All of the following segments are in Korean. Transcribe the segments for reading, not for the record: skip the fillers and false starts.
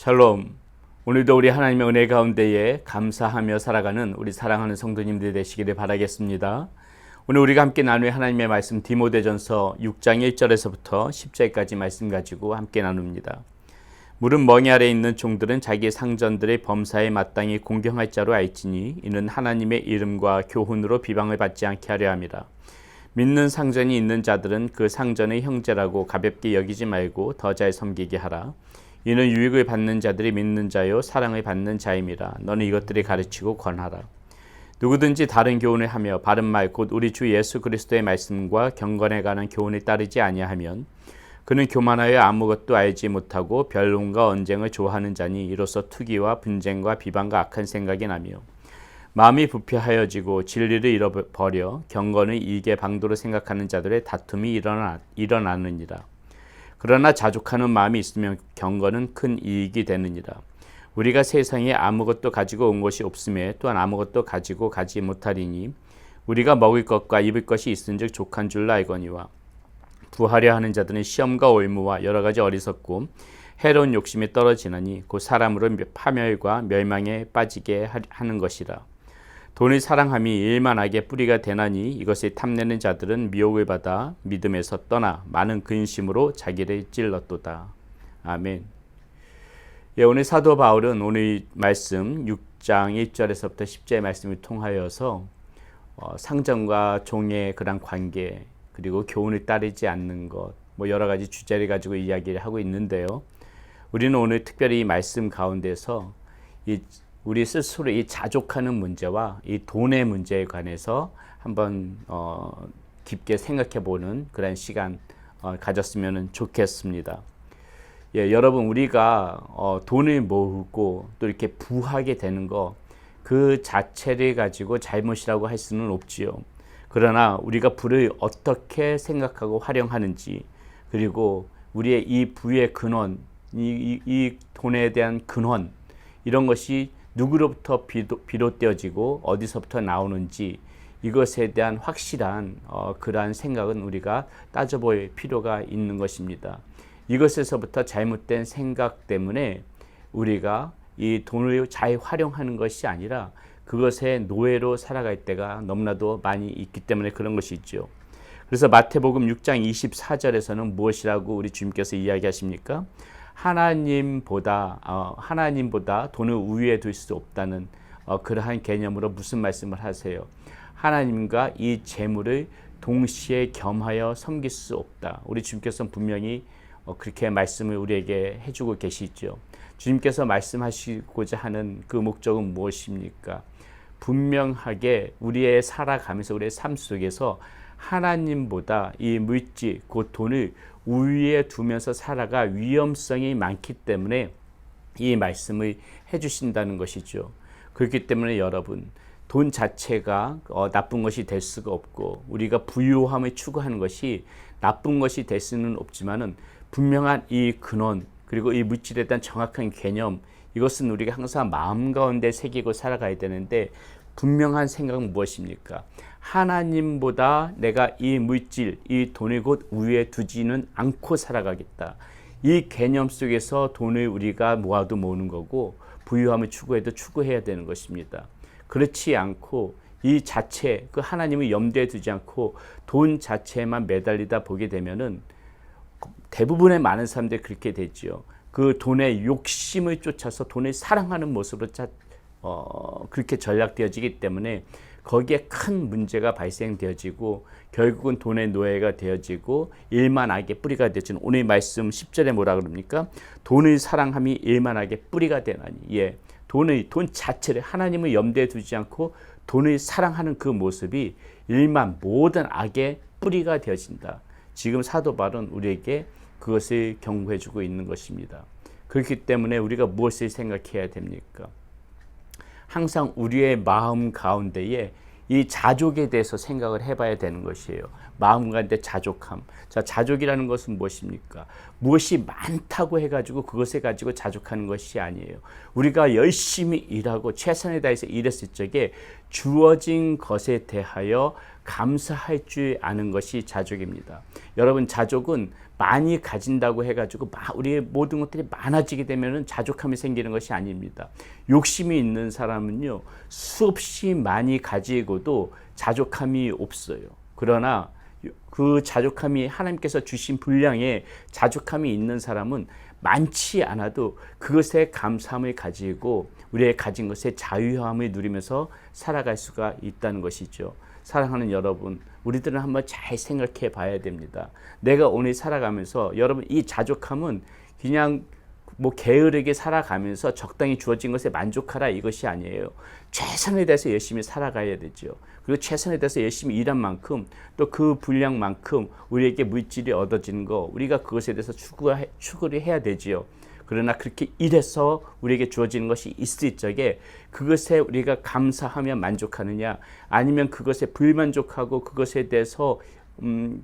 샬롬. 오늘도 우리 하나님의 은혜 가운데에 감사하며 살아가는 우리 사랑하는 성도님들 되시기를 바라겠습니다. 오늘 우리가 함께 나눌 하나님의 말씀 디모데전서 6장 1절에서부터 10절까지 말씀 가지고 함께 나눕니다. 무릇 멍에 아래 있는 종들은 자기 상전들의 범사에 마땅히 공경할 자로 알지니 이는 하나님의 이름과 교훈으로 비방을 받지 않게 하려 함이라. 믿는 상전이 있는 자들은 그 상전의 형제라고 가볍게 여기지 말고 더 잘 섬기게 하라. 이는 유익을 받는 자들이 믿는 자요 사랑을 받는 자임이라. 너는 이것들을 가르치고 권하라. 누구든지 다른 교훈을 하며 바른 말 곧 우리 주 예수 그리스도의 말씀과 경건에 관한 교훈을 따르지 아니하면 그는 교만하여 아무것도 알지 못하고 변론과 언쟁을 좋아하는 자니 이로써 투기와 분쟁과 비방과 악한 생각이 나며 마음이 부패하여지고 진리를 잃어버려 경건의 이익의 방도로 생각하는 자들의 다툼이 일어나느니라. 그러나 자족하는 마음이 있으면 경건은 큰 이익이 되느니라. 우리가 세상에 아무것도 가지고 온 것이 없음에 또한 아무것도 가지고 가지 못하리니 우리가 먹을 것과 입을 것이 있은즉 족한 줄로 알거니와 부하려 하는 자들은 시험과 올무와 여러 가지 어리석고 해로운 욕심에 떨어지나니 곧 사람으로 파멸과 멸망에 빠지게 하는 것이라. 돈을 사랑함이 일만하게 뿌리가 되나니 이것을 탐내는 자들은 미혹을 받아 믿음에서 떠나 많은 근심으로 자기를 찔렀도다. 아멘. 오늘 사도 바울은 오늘 말씀 6장 1절에서부터 10절의 말씀을 통하여서 상전과 종의 그런 관계 그리고 교훈을 따르지 않는 것 여러 가지 주제를 가지고 이야기를 하고 있는데요. 우리는 오늘 특별히 이 말씀 가운데서 우리 스스로 이 자족하는 문제와 이 돈의 문제에 관해서 한번 깊게 생각해 보는 그런 시간 가졌으면 좋겠습니다. 여러분 우리가 돈을 모으고 또 이렇게 부하게 되는 거 그 자체를 가지고 잘못이라고 할 수는 없지요. 그러나 우리가 부를 어떻게 생각하고 활용하는지 그리고 우리의 이 부의 근원, 이 돈에 대한 근원 이런 것이 누구로부터 비롯되어지고 어디서부터 나오는지 이것에 대한 확실한 그러한 생각은 우리가 따져볼 필요가 있는 것입니다. 이것에서부터 잘못된 생각 때문에 우리가 이 돈을 잘 활용하는 것이 아니라 그것의 노예로 살아갈 때가 너무나도 많이 있기 때문에 그런 것이 있죠. 그래서 마태복음 6장 24절에서는 무엇이라고 우리 주님께서 이야기하십니까? 하나님보다 돈을 우위에 둘 수 없다는 그러한 개념으로 무슨 말씀을 하세요? 하나님과 이 재물을 동시에 겸하여 섬길 수 없다. 우리 주님께서는 분명히 그렇게 말씀을 우리에게 해주고 계시죠. 주님께서 말씀하시고자 하는 그 목적은 무엇입니까? 분명하게 우리의 살아가면서 우리의 삶 속에서 하나님보다 이 물질, 곧 돈을 우위에 두면서 살아가 위험성이 많기 때문에 이 말씀을 해주신다는 것이죠. 그렇기 때문에 여러분 돈 자체가 나쁜 것이 될 수가 없고 우리가 부유함을 추구하는 것이 나쁜 것이 될 수는 없지만은 분명한 이 근원 그리고 이 물질에 대한 정확한 개념 이것은 우리가 항상 마음 가운데 새기고 살아가야 되는데 분명한 생각은 무엇입니까? 하나님보다 내가 이 물질, 이 돈을 곧 우위에 두지는 않고 살아가겠다. 이 개념 속에서 돈을 우리가 모아도 모으는 거고 부유함을 추구해도 추구해야 되는 것입니다. 그렇지 않고 이 자체, 그 하나님을 염두에 두지 않고 돈 자체에만 매달리다 보게 되면은 대부분의 많은 사람들이 그렇게 되죠. 그 돈의 욕심을 쫓아서 돈을 사랑하는 모습으로 그렇게 전락되어지기 때문에 거기에 큰 문제가 발생되어지고 결국은 돈의 노예가 되어지고 일만하게 뿌리가 되어지는 오늘 말씀 10절에 뭐라 그럽니까? 돈을 사랑함이 일만하게 뿌리가 되나니 돈 자체를 하나님을 염두에 두지 않고 돈을 사랑하는 그 모습이 일만 모든 악의 뿌리가 되어진다. 지금 사도 바울은 우리에게 그것을 경고해 주고 있는 것입니다. 그렇기 때문에 우리가 무엇을 생각해야 됩니까? 항상 우리의 마음 가운데에 이 자족에 대해서 생각을 해봐야 되는 것이에요. 마음 가운데 자족함. 자, 자족이라는 것은 무엇입니까? 무엇이 많다고 해가지고 그것에 가지고 자족하는 것이 아니에요. 우리가 열심히 일하고 최선을 다해서 일했을 적에 주어진 것에 대하여 감사할 줄 아는 것이 자족입니다. 여러분, 자족은 많이 가진다고 해가지고 우리의 모든 것들이 많아지게 되면은 자족함이 생기는 것이 아닙니다. 욕심이 있는 사람은요, 수없이 많이 가지고도 자족함이 없어요. 그러나 그 자족함이 하나님께서 주신 분량에 자족함이 있는 사람은 많지 않아도 그것에 감사함을 가지고 우리의 가진 것에 자유함을 누리면서 살아갈 수가 있다는 것이죠. 사랑하는 여러분, 우리들은 한번 잘 생각해 봐야 됩니다. 내가 오늘 살아가면서 여러분, 이 자족함은 그냥 게으르게 살아가면서 적당히 주어진 것에 만족하라 이것이 아니에요. 최선에 대해서 열심히 살아가야 되죠. 그리고 최선에 대해서 열심히 일한 만큼 또 그 분량만큼 우리에게 물질이 얻어지는 거, 우리가 그것에 대해서 추구를 해야 되지요. 그러나 그렇게 일해서 우리에게 주어지는 것이 있을 적에 그것에 우리가 감사하며 만족하느냐, 아니면 그것에 불만족하고 그것에 대해서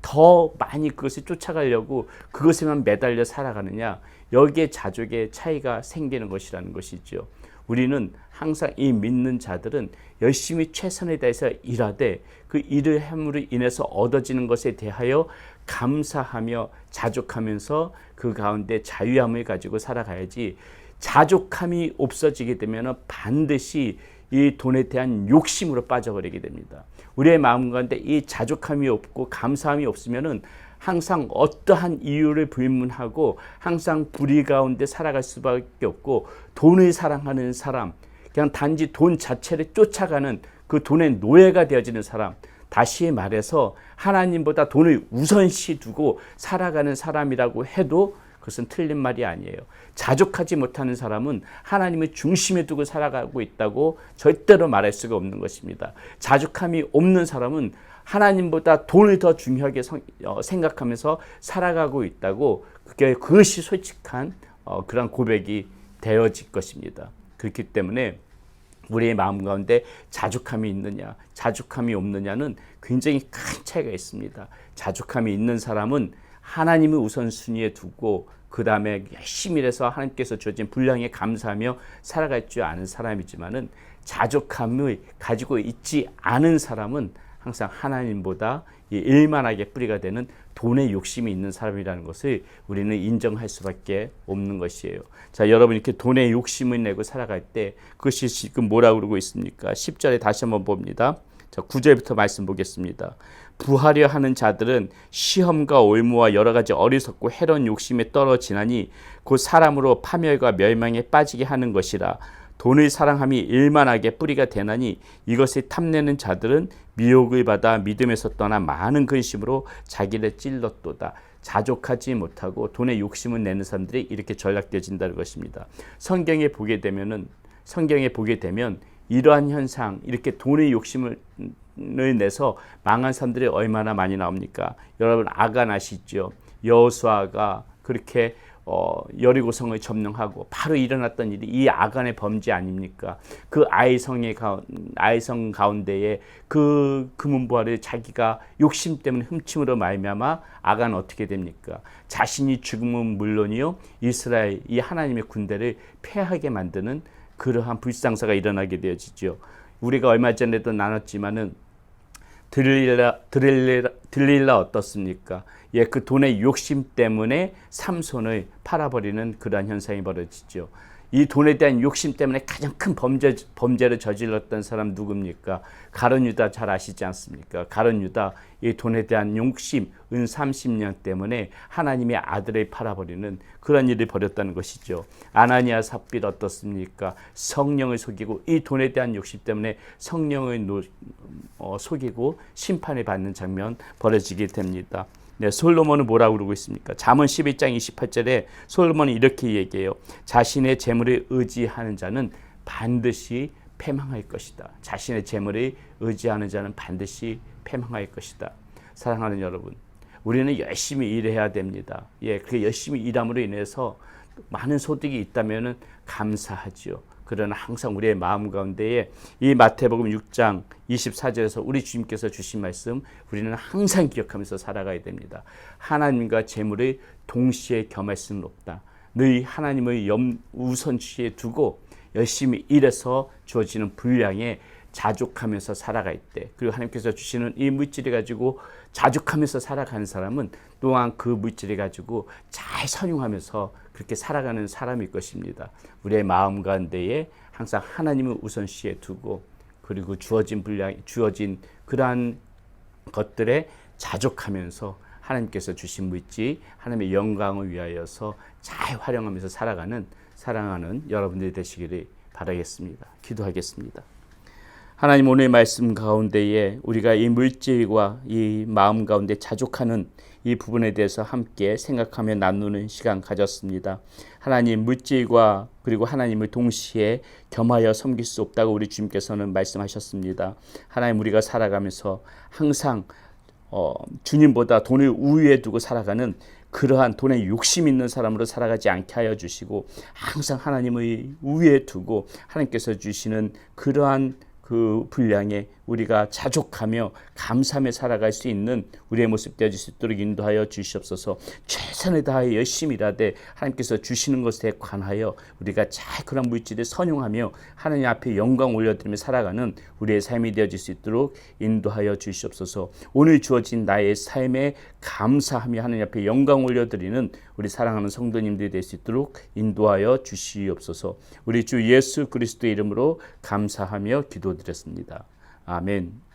더 많이 그것을 쫓아가려고 그것에만 매달려 살아가느냐, 여기에 자족의 차이가 생기는 것이라는 것이죠. 우리는 항상 이 믿는 자들은 열심히 최선에 다해서 일하되 그 일을 함으로 인해서 얻어지는 것에 대하여 감사하며 자족하면서 그 가운데 자유함을 가지고 살아가야지, 자족함이 없어지게 되면 반드시 이 돈에 대한 욕심으로 빠져버리게 됩니다. 우리의 마음 가운데 이 자족함이 없고 감사함이 없으면은 항상 어떠한 이유를 불문하고 항상 불의 가운데 살아갈 수밖에 없고, 돈을 사랑하는 사람, 그냥 단지 돈 자체를 쫓아가는 그 돈의 노예가 되어지는 사람, 다시 말해서 하나님보다 돈을 우선시 두고 살아가는 사람이라고 해도 그것은 틀린 말이 아니에요. 자족하지 못하는 사람은 하나님을 중심에 두고 살아가고 있다고 절대로 말할 수가 없는 것입니다. 자족함이 없는 사람은 하나님보다 돈을 더 중요하게 생각하면서 살아가고 있다고, 그것이 솔직한 그런 고백이 되어질 것입니다. 그렇기 때문에 우리의 마음 가운데 자족함이 있느냐, 자족함이 없느냐는 굉장히 큰 차이가 있습니다. 자족함이 있는 사람은 하나님을 우선순위에 두고 그 다음에 열심히 일해서 하나님께서 주어진 분량에 감사하며 살아갈 줄 아는 사람이지만은, 자족함을 가지고 있지 않은 사람은 항상 하나님보다 일만하게 뿌리가 되는 돈의 욕심이 있는 사람이라는 것을 우리는 인정할 수밖에 없는 것이에요. 자, 여러분, 이렇게 돈의 욕심을 내고 살아갈 때 그것이 지금 뭐라고 그러고 있습니까? 10절에 다시 한번 봅니다. 자, 9절부터 말씀 보겠습니다. 부하려 하는 자들은 시험과 올무와 여러 가지 어리석고 해로운 욕심에 떨어지나니 곧 사람으로 파멸과 멸망에 빠지게 하는 것이라. 돈을 사랑함이 일만하게 뿌리가 되나니 이것을 탐내는 자들은 미혹을 받아 믿음에서 떠나 많은 근심으로 자기를 찔렀도다. 자족하지 못하고 돈의 욕심을 내는 사람들이 이렇게 전락되어진다는 것입니다. 성경에 보게 되면 이러한 현상, 이렇게 돈의 욕심을 내서 망한 사람들이 얼마나 많이 나옵니까? 여러분, 아간 아시죠? 여호수아가 그렇게 여리고성을 점령하고 바로 일어났던 일이 이 아간의 범죄 아닙니까? 그 아이성 가운데에 그 금은보화를 자기가 욕심 때문에 훔침으로 말미암아 아간은 어떻게 됩니까? 자신이 죽음은 물론이요, 이스라엘 이 하나님의 군대를 패하게 만드는 그러한 불상사가 일어나게 되어지죠. 우리가 얼마 전에도 나눴지만은 들릴라 어떻습니까? 예, 그 돈의 욕심 때문에 삼손을 팔아버리는 그러한 현상이 벌어지죠. 이 돈에 대한 욕심 때문에 가장 큰 범죄를 저질렀던 사람 누굽니까? 가룟 유다 잘 아시지 않습니까? 가룟 유다, 이 돈에 대한 욕심, 은 30년 때문에 하나님의 아들을 팔아버리는 그런 일을 벌였다는 것이죠. 아나니아 삽빌 어떻습니까? 성령을 속이고 이 돈에 대한 욕심 때문에 성령을 속이고 심판을 받는 장면 벌어지게 됩니다. 네, 솔로몬은 뭐라고 그러고 있습니까? 잠언 11장 28절에 솔로몬은 이렇게 얘기해요. 자신의 재물을 의지하는 자는 반드시 패망할 것이다. 자신의 재물을 의지하는 자는 반드시 패망할 것이다. 사랑하는 여러분, 우리는 열심히 일해야 됩니다. 예, 그렇게 열심히 일함으로 인해서 많은 소득이 있다면은 감사하죠. 그러나 항상 우리의 마음 가운데에 이 마태복음 6장 24절에서 우리 주님께서 주신 말씀, 우리는 항상 기억하면서 살아가야 됩니다. 하나님과 재물을 동시에 겸할 수는 없다. 늘 하나님을 우선시에 두고 열심히 일해서 주어지는 분량에 자족하면서 살아갈 때, 그리고 하나님께서 주시는 이 물질을 가지고 자족하면서 살아가는 사람은 또한 그 물질을 가지고 잘 선용하면서 그렇게 살아가는 사람일 것입니다. 우리의 마음 가운데에 항상 하나님을 우선시에 두고 그리고 주어진 그러한 것들에 자족하면서 하나님께서 주신 물질, 하나님의 영광을 위하여서 잘 활용하면서 사랑하는 여러분들이 되시기를 바라겠습니다. 기도하겠습니다. 하나님, 오늘 말씀 가운데에 우리가 이 물질과 이 마음 가운데 자족하는 이 부분에 대해서 함께 생각하며 나누는 시간 가졌습니다. 하나님, 물질과 그리고 하나님을 동시에 겸하여 섬길 수 없다고 우리 주님께서는 말씀하셨습니다. 하나님, 우리가 살아가면서 항상 주님보다 돈을 우위에 두고 살아가는 그러한 돈에 욕심 있는 사람으로 살아가지 않게 하여 주시고 항상 하나님의 우위에 두고 하나님께서 주시는 그러한 그 분량에 우리가 자족하며 감사하며 살아갈 수 있는 우리의 모습 되어질 수 있도록 인도하여 주시옵소서. 최선을 다하여 열심히 일하되 하나님께서 주시는 것에 관하여 우리가 잘 그런 물질을 선용하며 하나님 앞에 영광 올려드리며 살아가는 우리의 삶이 되어질 수 있도록 인도하여 주시옵소서. 오늘 주어진 나의 삶에 감사하며 하나님 앞에 영광 올려드리는 우리 사랑하는 성도님들이 될 수 있도록 인도하여 주시옵소서. 우리 주 예수 그리스도의 이름으로 감사하며 기도드렸습니다. 아멘.